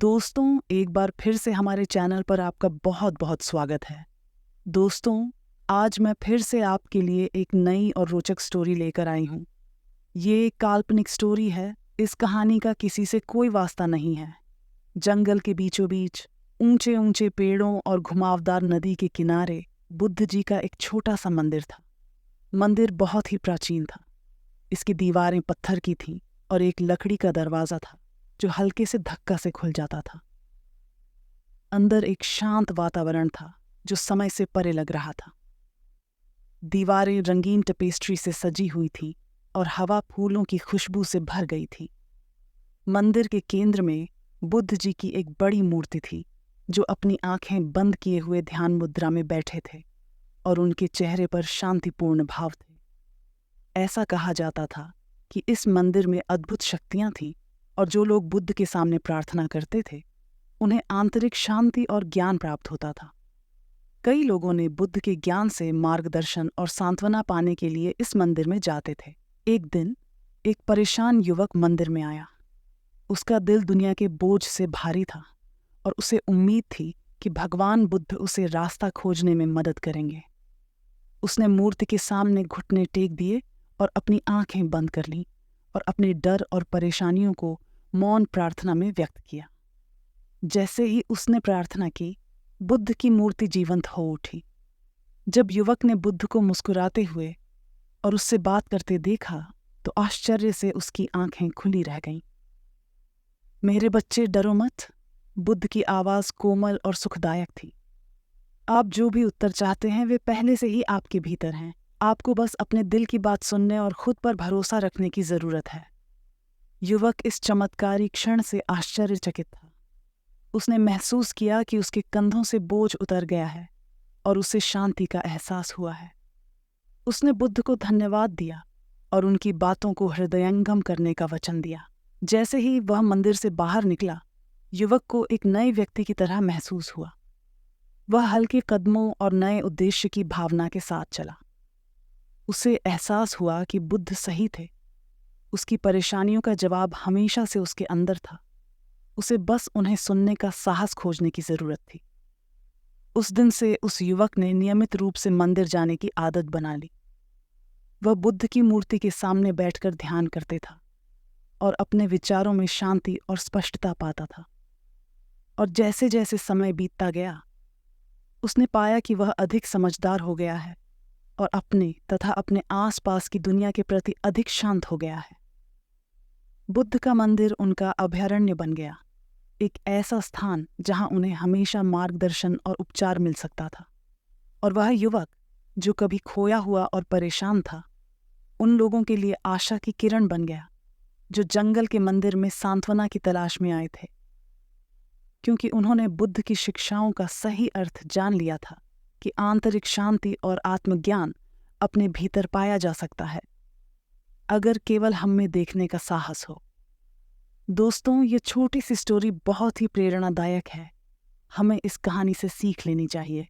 दोस्तों, एक बार फिर से हमारे चैनल पर आपका बहुत बहुत स्वागत है। दोस्तों, आज मैं फिर से आपके लिए एक नई और रोचक स्टोरी लेकर आई हूँ। ये एक काल्पनिक स्टोरी है। इस कहानी का किसी से कोई वास्ता नहीं है। जंगल के बीचों बीच ऊंचे ऊंचे पेड़ों और घुमावदार नदी के किनारे बुद्ध जी का एक छोटा सा मंदिर था। मंदिर बहुत ही प्राचीन था। इसकी दीवारें पत्थर की थीं और एक लकड़ी का दरवाज़ा था जो हल्के से धक्का से खुल जाता था। अंदर एक शांत वातावरण था जो समय से परे लग रहा था। दीवारें रंगीन टपेस्ट्री से सजी हुई थी और हवा फूलों की खुशबू से भर गई थी। मंदिर के केंद्र में बुद्ध जी की एक बड़ी मूर्ति थी जो अपनी आंखें बंद किए हुए ध्यान मुद्रा में बैठे थे और उनके चेहरे पर शांतिपूर्ण भाव थे। ऐसा कहा जाता था कि इस मंदिर में अद्भुत शक्तियां थीं और जो लोग बुद्ध के सामने प्रार्थना करते थे उन्हें आंतरिक शांति और ज्ञान प्राप्त होता था। कई लोगों ने बुद्ध के ज्ञान से मार्गदर्शन और सांत्वना पाने के लिए इस मंदिर में जाते थे। एक दिन एक परेशान युवक मंदिर में आया। उसका दिल दुनिया के बोझ से भारी था और उसे उम्मीद थी कि भगवान बुद्ध उसे रास्ता खोजने में मदद करेंगे। उसने मूर्ति के सामने घुटने टेक दिए और अपनी आंखें बंद कर लीं और अपने डर और परेशानियों को मौन प्रार्थना में व्यक्त किया। जैसे ही उसने प्रार्थना की, बुद्ध की मूर्ति जीवंत हो उठी। जब युवक ने बुद्ध को मुस्कुराते हुए और उससे बात करते देखा तो आश्चर्य से उसकी आंखें खुली रह गईं। मेरे बच्चे, डरो मत। बुद्ध की आवाज़ कोमल और सुखदायक थी। आप जो भी उत्तर चाहते हैं वे पहले से ही आपके भीतर हैं। आपको बस अपने दिल की बात सुनने और खुद पर भरोसा रखने की ज़रूरत है। युवक इस चमत्कारी क्षण से आश्चर्यचकित था। उसने महसूस किया कि उसके कंधों से बोझ उतर गया है और उसे शांति का एहसास हुआ है। उसने बुद्ध को धन्यवाद दिया और उनकी बातों को हृदयंगम करने का वचन दिया। जैसे ही वह मंदिर से बाहर निकला, युवक को एक नए व्यक्ति की तरह महसूस हुआ। वह हल्के कदमों और नए उद्देश्य की भावना के साथ चला। उसे एहसास हुआ कि बुद्ध सही थे। उसकी परेशानियों का जवाब हमेशा से उसके अंदर था। उसे बस उन्हें सुनने का साहस खोजने की ज़रूरत थी। उस दिन से उस युवक ने नियमित रूप से मंदिर जाने की आदत बना ली। वह बुद्ध की मूर्ति के सामने बैठकर ध्यान करते था और अपने विचारों में शांति और स्पष्टता पाता था। और जैसे जैसे समय बीतता गया, उसने पाया कि वह अधिक समझदार हो गया है और अपने तथा अपने आसपास की दुनिया के प्रति अधिक शांत हो गया है। बुद्ध का मंदिर उनका अभयारण्य बन गया, एक ऐसा स्थान जहां उन्हें हमेशा मार्गदर्शन और उपचार मिल सकता था। और वह युवक जो कभी खोया हुआ और परेशान था, उन लोगों के लिए आशा की किरण बन गया जो जंगल के मंदिर में सांत्वना की तलाश में आए थे। क्योंकि उन्होंने बुद्ध की शिक्षाओं का सही अर्थ जान लिया था कि आंतरिक शांति और आत्मज्ञान अपने भीतर पाया जा सकता है अगर केवल हम में देखने का साहस हो। दोस्तों, ये छोटी सी स्टोरी बहुत ही प्रेरणादायक है। हमें इस कहानी से सीख लेनी चाहिए।